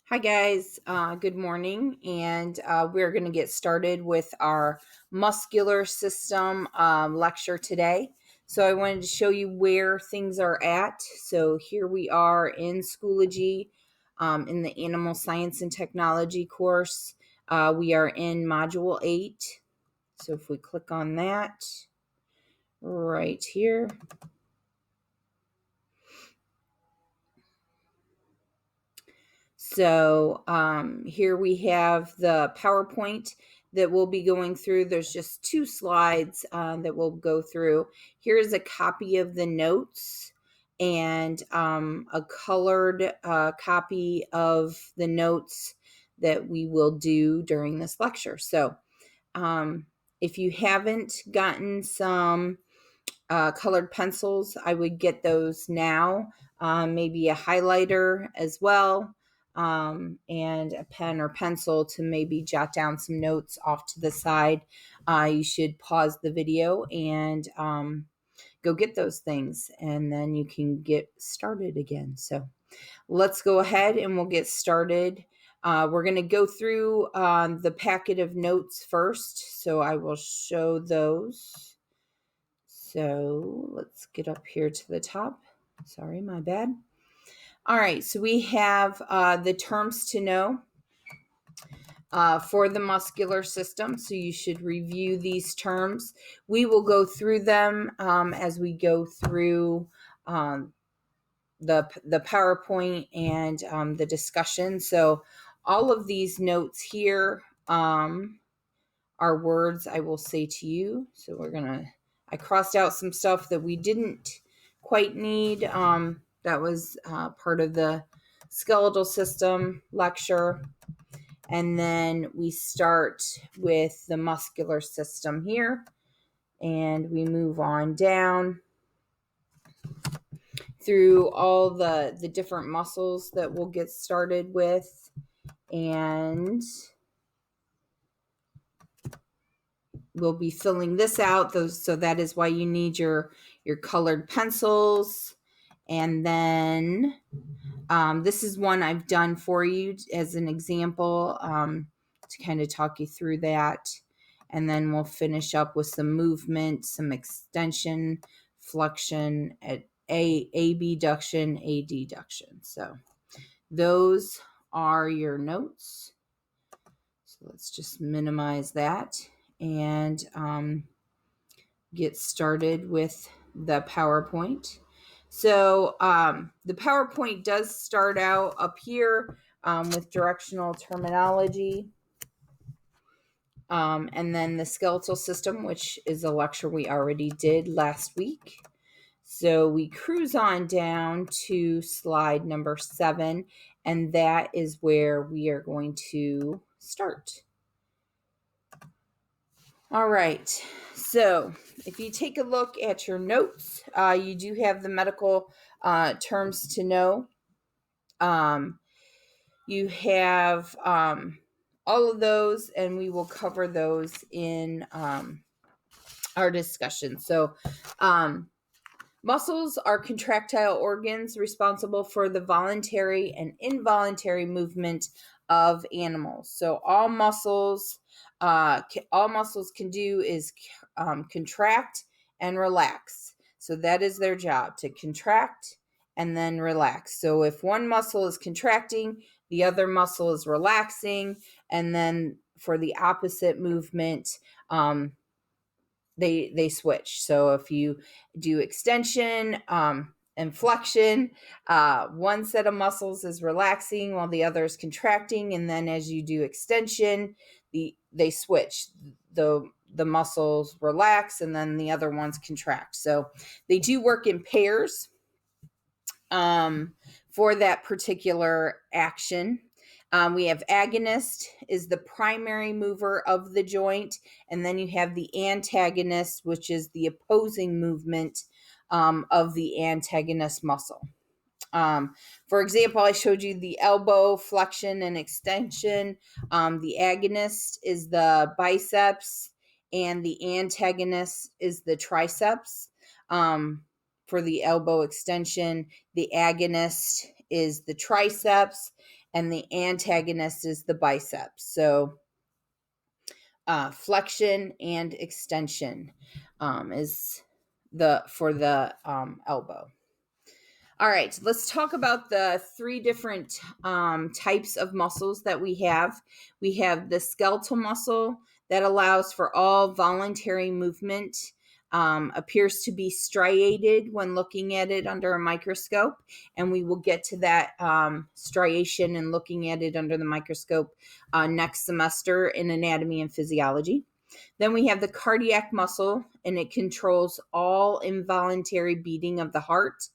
Hi guys, good morning, and we're going to get started with our muscular system lecture today. So I wanted to show you where things are at. So here we are in Schoology in the Animal Science and Technology course. We are in Module 8. So if we click on that right here. So here we have the PowerPoint that we'll be going through. There's just two slides that we'll go through. Here's a copy of the notes and a colored copy of the notes that we will do during this lecture. So if you haven't gotten some colored pencils, I would get those now. Maybe a highlighter as well, and a pen or pencil to maybe jot down some notes off to the side. You should pause the video and go get those things, and then you can get started again. So let's go ahead and we'll get started. We're going to go through the packet of notes first, so I will show those. So let's get up here to the top. Sorry, my bad. All right, so we have the terms to know for the muscular system. So you should review these terms. We will go through them as we go through the PowerPoint and the discussion. So all of these notes here are words I will say to you. So I crossed out some stuff that we didn't quite need. That was part of the skeletal system lecture. And then we start with the muscular system here. And we move on down through all the different muscles that we'll get started with. And we'll be filling this out. So that is why you need your colored pencils. And then this is one I've done for you as an example to kind of talk you through that. And then we'll finish up with some movement, some extension, flexion, abduction, adduction. So those are your notes. So let's just minimize that and get started with the PowerPoint. So the PowerPoint does start out up here with directional terminology. And then the skeletal system, which is a lecture we already did last week. So we cruise on down to slide number 7, and that is where we are going to start. All right, so if you take a look at your notes, you do have the medical terms to know. You have all of those, and we will cover those in our discussion. So muscles are contractile organs responsible for the voluntary and involuntary movement of animals. So all muscles can do is contract and relax. So that is their job, to contract and then relax. So if one muscle is contracting, the other muscle is relaxing, and then for the opposite movement, they switch. So if you do extension and flexion, one set of muscles is relaxing while the other is contracting, and then as you do extension, they switch. The muscles relax and then the other ones contract. So they do work in pairs for that particular action. We have agonist is the primary mover of the joint, and then you have the antagonist, which is the opposing movement of the antagonist muscle. For example, I showed you the elbow flexion and extension. The agonist is the biceps, and the antagonist is the triceps. For the elbow extension, the agonist is the triceps, and the antagonist is the biceps. So flexion and extension is for the elbow. All right, let's talk about the three different types of muscles that we have. We have the skeletal muscle that allows for all voluntary movement, appears to be striated when looking at it under a microscope, and we will get to that striation and looking at it under the microscope next semester in anatomy and physiology. Then we have the cardiac muscle, and it controls all involuntary beating of the heart.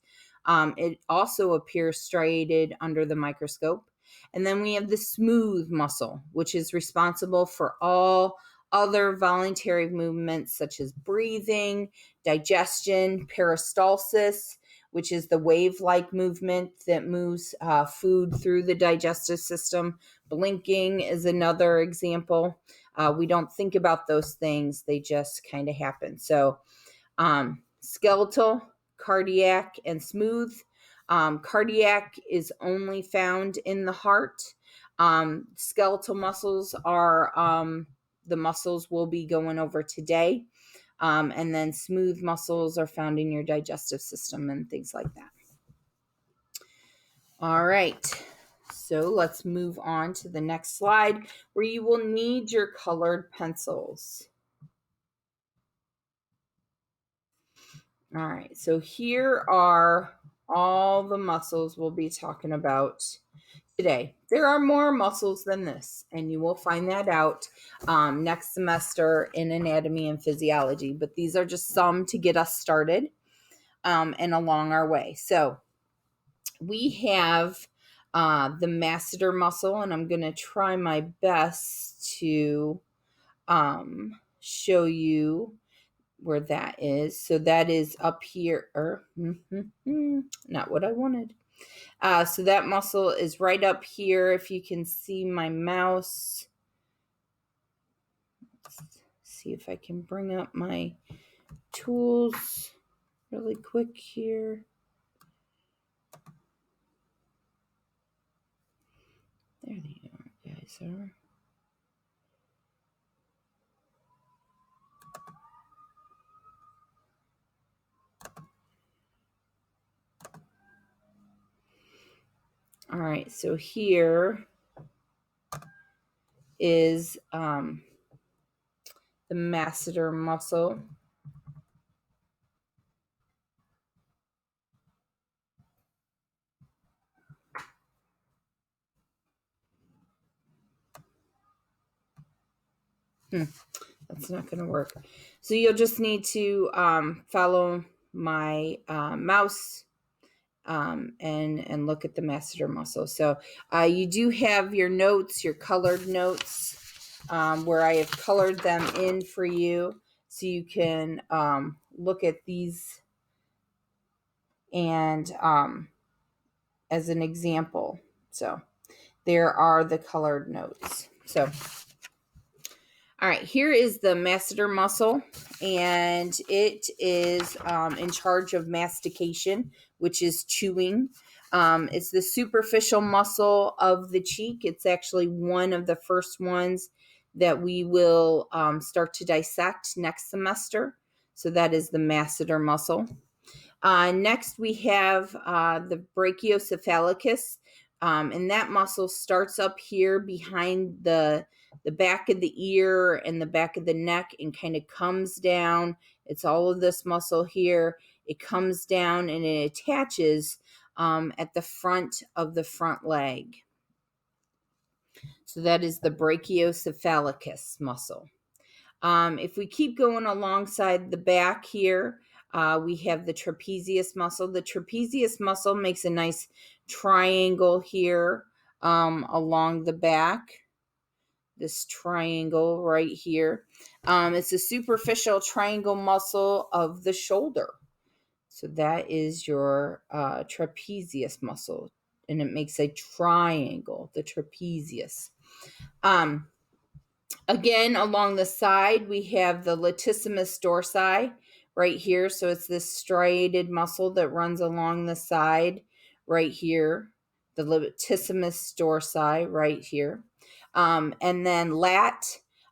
It also appears striated under the microscope. And then we have the smooth muscle, which is responsible for all other voluntary movements such as breathing, digestion, peristalsis, which is the wave-like movement that moves food through the digestive system. Blinking is another example. We don't think about those things. They just kind of happen. So skeletal, cardiac, and smooth. Cardiac is only found in the heart. Skeletal muscles are the muscles we'll be going over today. And then smooth muscles are found in your digestive system and things like that. All right. So let's move on to the next slide where you will need your colored pencils. All right, so here are all the muscles we'll be talking about today. There are more muscles than this, and you will find that out next semester in anatomy and physiology, but these are just some to get us started and along our way. So we have the masseter muscle, and I'm going to try my best to show you where that is. So that is up here, not what I wanted. So that muscle is right up here. If you can see my mouse, let's see if I can bring up my tools really quick here. There they are, guys are. All right, so here is the masseter muscle. That's not going to work. So you'll just need to follow my mouse and look at the masseter muscle. So you do have your notes, your colored notes, where I have colored them in for you, so you can look at these and as an example. So there are the colored notes. So all right, here is the masseter muscle, and it is in charge of mastication, which is chewing. It's the superficial muscle of the cheek. It's actually one of the first ones that we will start to dissect next semester. So that is the masseter muscle. Next, we have the brachiocephalicus, and that muscle starts up here behind the back of the ear and the back of the neck and kind of comes down. It's all of this muscle here. It comes down and it attaches at the front of the front leg. So that is the brachiocephalicus muscle. If we keep going alongside the back here, we have the trapezius muscle. The trapezius muscle makes a nice triangle here along the back. This triangle right here. It's a superficial triangle muscle of the shoulder. So that is your trapezius muscle, and it makes a triangle, the trapezius. Again, along the side, we have the latissimus dorsi right here. So it's this striated muscle that runs along the side right here. the latissimus dorsi right here. And then lat,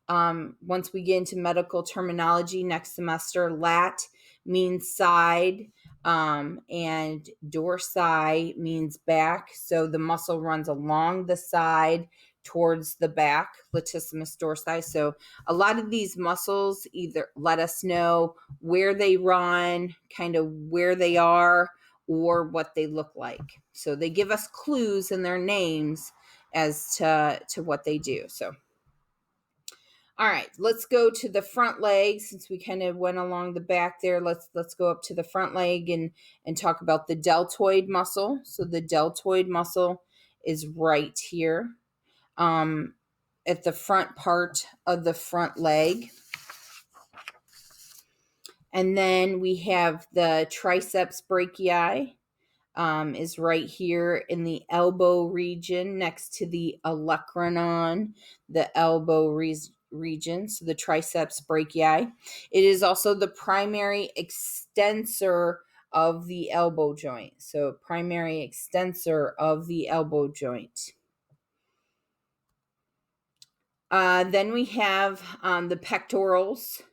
once we get into medical terminology next semester, lat means side, and dorsi means back. So the muscle runs along the side towards the back, latissimus dorsi. So a lot of these muscles either let us know where they run, kind of where they are, or what they look like. So they give us clues in their names as to what they do. So all right, let's go to the front leg. Since we kind of went along the back there, let's go up to the front leg and talk about the deltoid muscle. So the deltoid muscle is right here, at the front part of the front leg. And then we have the triceps brachii, is right here in the elbow region next to the olecranon, the elbow region, so the triceps brachii. It is also the primary extensor of the elbow joint. So primary extensor of the elbow joint. Then we have the pectorals.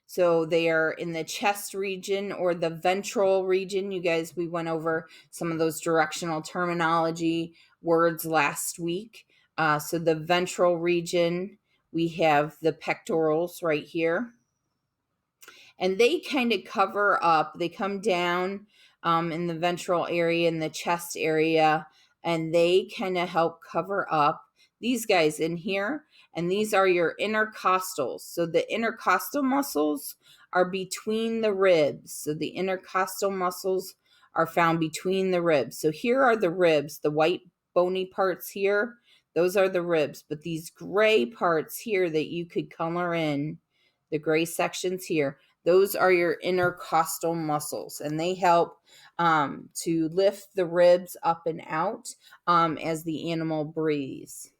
So they are in the chest region or the ventral region. You guys, we went over some of those directional terminology words last week. So the ventral region, we have the pectorals right here. And they kind of cover up, they come down in the ventral area, in the chest area, and they kind of help cover up these guys in here. And these are your intercostals. So the intercostal muscles are between the ribs. So the intercostal muscles are found between the ribs. So here are the ribs, the white bony parts here. Those are the ribs. But these gray parts here that you could color in, the gray sections here, those are your intercostal muscles, and they help to lift the ribs up and out as the animal breathes.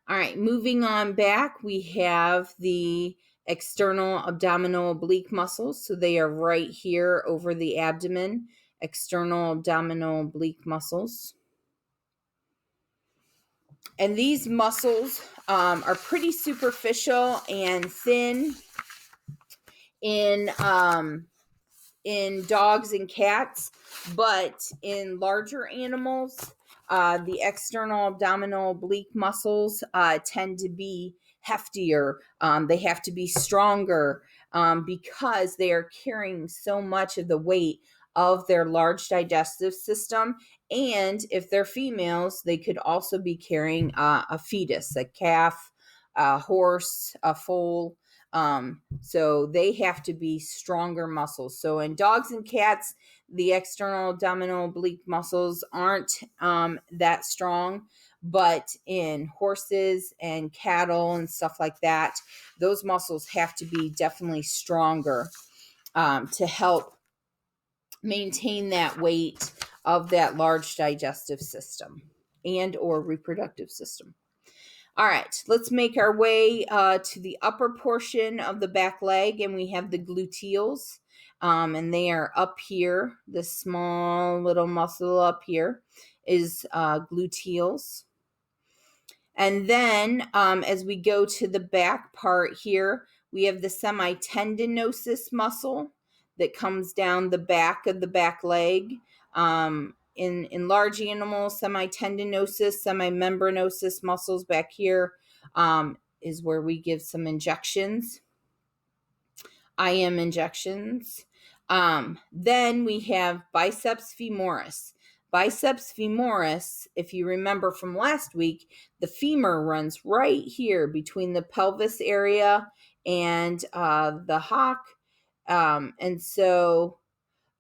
All right, moving on back, we have the external abdominal oblique muscles. So they are right here over the abdomen, external abdominal oblique muscles. And these muscles are pretty superficial and thin in dogs and cats, but in larger animals, the external abdominal oblique muscles tend to be heftier. They have to be stronger because they are carrying so much of the weight of their large digestive system. And if they're females, they could also be carrying a fetus, a calf, a horse, a foal. So they have to be stronger muscles. So in dogs and cats, the external abdominal oblique muscles aren't that strong, but in horses and cattle and stuff like that, those muscles have to be definitely stronger to help maintain that weight of that large digestive system and or reproductive system. All right, let's make our way to the upper portion of the back leg, and we have the gluteals, and they are up here. This small little muscle up here is gluteals. And then as we go to the back part here, we have the semitendinosus muscle that comes down the back of the back leg. In large animals, semitendinosus, semimembranosus muscles back here is where we give some injections, IM injections. Then we have biceps femoris. Biceps femoris, if you remember from last week, the femur runs right here between the pelvis area and the hock. And so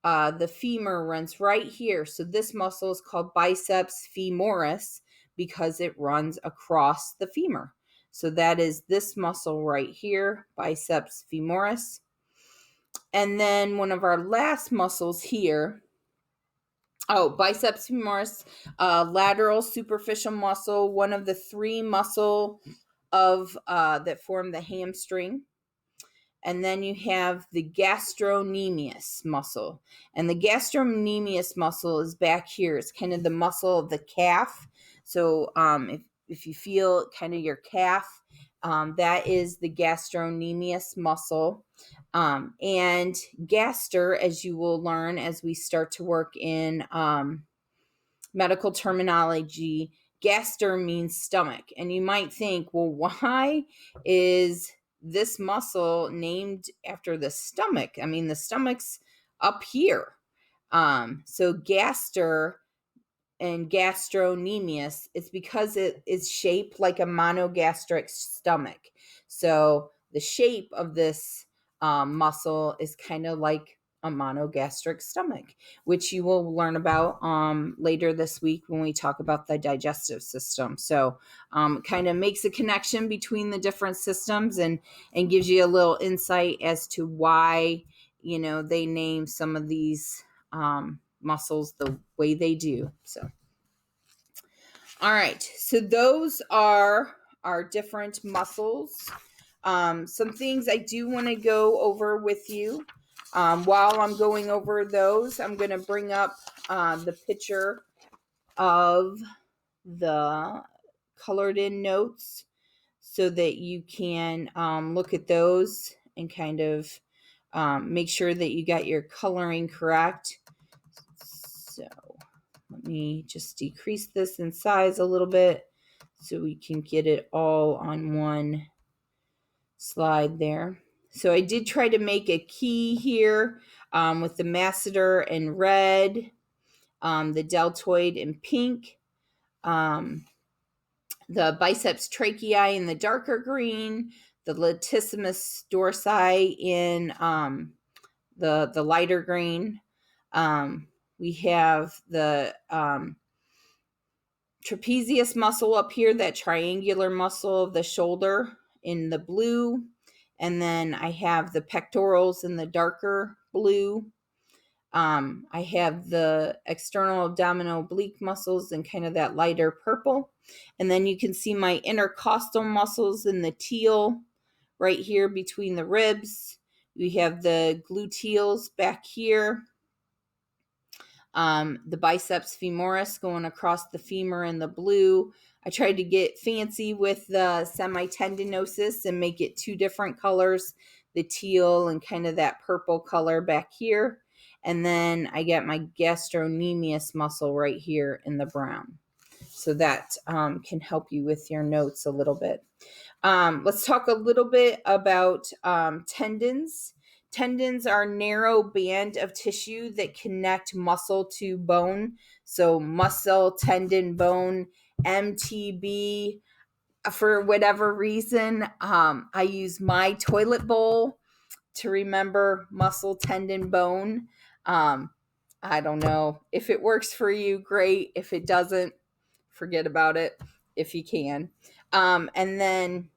the femur runs right here. So this muscle is called biceps femoris because it runs across the femur. So that is this muscle right here, biceps femoris. And then one of our last muscles here, biceps femoris, lateral superficial muscle, one of the three muscle of that form the hamstring. and then you have the gastrocnemius muscle. And the gastrocnemius muscle is back here. It's kind of the muscle of the calf. So if you feel kind of your calf, that is the gastrocnemius muscle. And gaster, as you will learn as we start to work in medical terminology, gaster means stomach. And you might think, well, why is this muscle named after the stomach? I mean, the stomach's up here. So gaster and gastrocnemius, it's because it is shaped like a monogastric stomach. So the shape of this muscle is kind of like a monogastric stomach, which you will learn about later this week when we talk about the digestive system. So kind of makes a connection between the different systems and gives you a little insight as to why, they name some of these muscles the way they do. So, all right. So those are our different muscles. Some things I do want to go over with you. While I'm going over those, I'm going to bring up the picture of the colored in notes so that you can look at those and kind of make sure that you got your coloring correct. So let me just decrease this in size a little bit so we can get it all on one slide there. So I did try to make a key here with the masseter in red, the deltoid in pink, the biceps tracheae in the darker green, the latissimus dorsi in the lighter green. We have the trapezius muscle up here, that triangular muscle of the shoulder, in the blue. And then I have the pectorals in the darker blue. I have the external abdominal oblique muscles in kind of that lighter purple. And then you can see my intercostal muscles in the teal right here between the ribs. We have the gluteals back here. The biceps femoris going across the femur in the blue. I tried to get fancy with the semitendinosus and make it two different colors, the teal and kind of that purple color back here. And then I got my gastrocnemius muscle right here in the brown. So that can help you with your notes a little bit. Let's talk a little bit about tendons. Tendons are a narrow band of tissue that connect muscle to bone. So muscle, tendon, bone, MTB. For whatever reason, I use my toilet bowl to remember muscle, tendon, bone. I don't know. If it works for you, great. If it doesn't, forget about it if you can. And then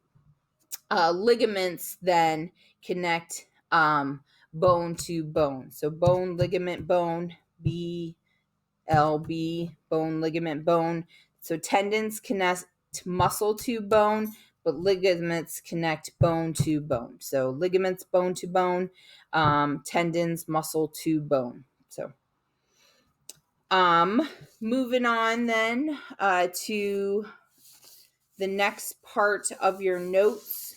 ligaments then connect bone to bone. So bone, ligament, bone, BLB, bone, ligament, bone. So tendons connect muscle to bone, but ligaments connect bone to bone. So ligaments, bone to bone, tendons, muscle to bone. So moving on then to the next part of your notes,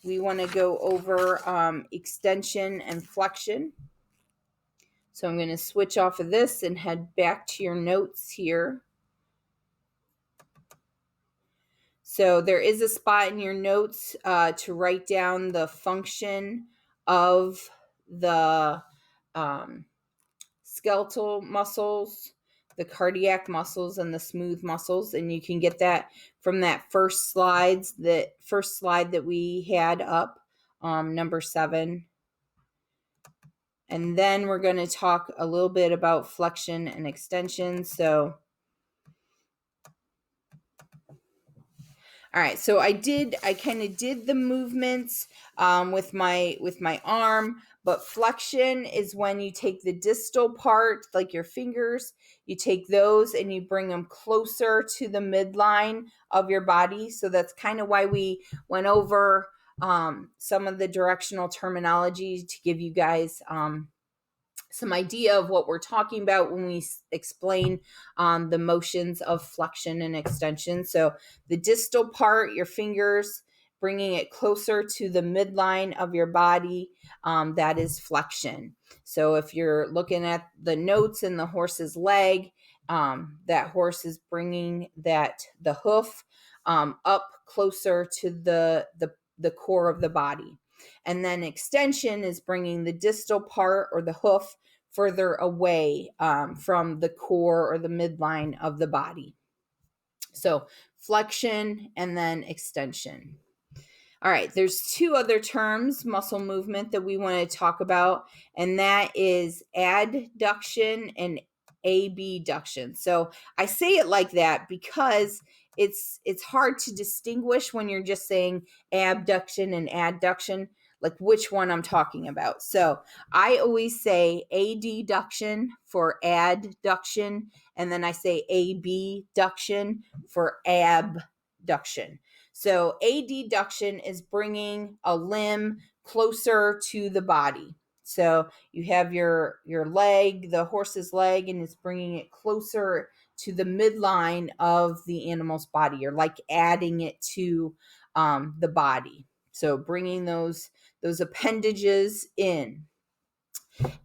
we want to go over extension and flexion. So I'm going to switch off of this and head back to your notes here. So there is a spot in your notes to write down the function of the skeletal muscles, the cardiac muscles, and the smooth muscles. And you can get that from that first slide that we had up, number 7. And then we're going to talk a little bit about flexion and extension. So, all right. So I kind of did the movements with my arm, but flexion is when you take the distal part, like your fingers, you take those and you bring them closer to the midline of your body. So that's kind of why we went over some of the directional terminology to give you guys some idea of what we're talking about when we explain the motions of flexion and extension. So the distal part, your fingers, bringing it closer to the midline of your body, that is flexion. So if you're looking at the notes in the horse's leg, that horse is bringing the hoof up closer to the core of the body. And then extension is bringing the distal part or the hoof further away from the core or the midline of the body. So flexion and then extension. All right, there's two other terms, muscle movement, that we want to talk about, and that is adduction and abduction. So I say it like that because it's hard to distinguish when you're just saying abduction and adduction, like which one I'm talking about. So I always say adduction for adduction, and then I say abduction for abduction. So adduction is bringing a limb closer to the body. So you have your leg, the horse's leg, and it's bringing it closer to the midline of the animal's body. You're like adding it to the body. So bringing those appendages in.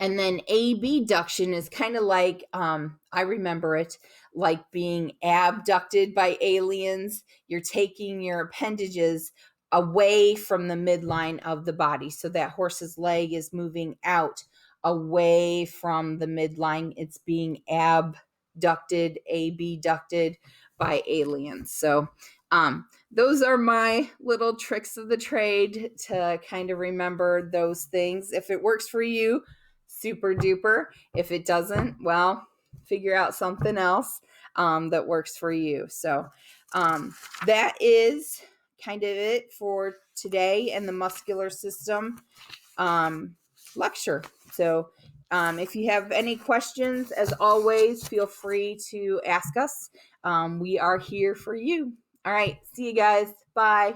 And then abduction is kind of like, I remember it like being abducted by aliens. You're taking your appendages away from the midline of the body. So that horse's leg is moving out away from the midline. It's being abducted by aliens. So, those are my little tricks of the trade to kind of remember those things. If it works for you, super duper. If it doesn't, well, figure out something else that works for you. So that is kind of it for today and the muscular system lecture. So if you have any questions, as always, feel free to ask us. We are here for you. All right. See you guys. Bye.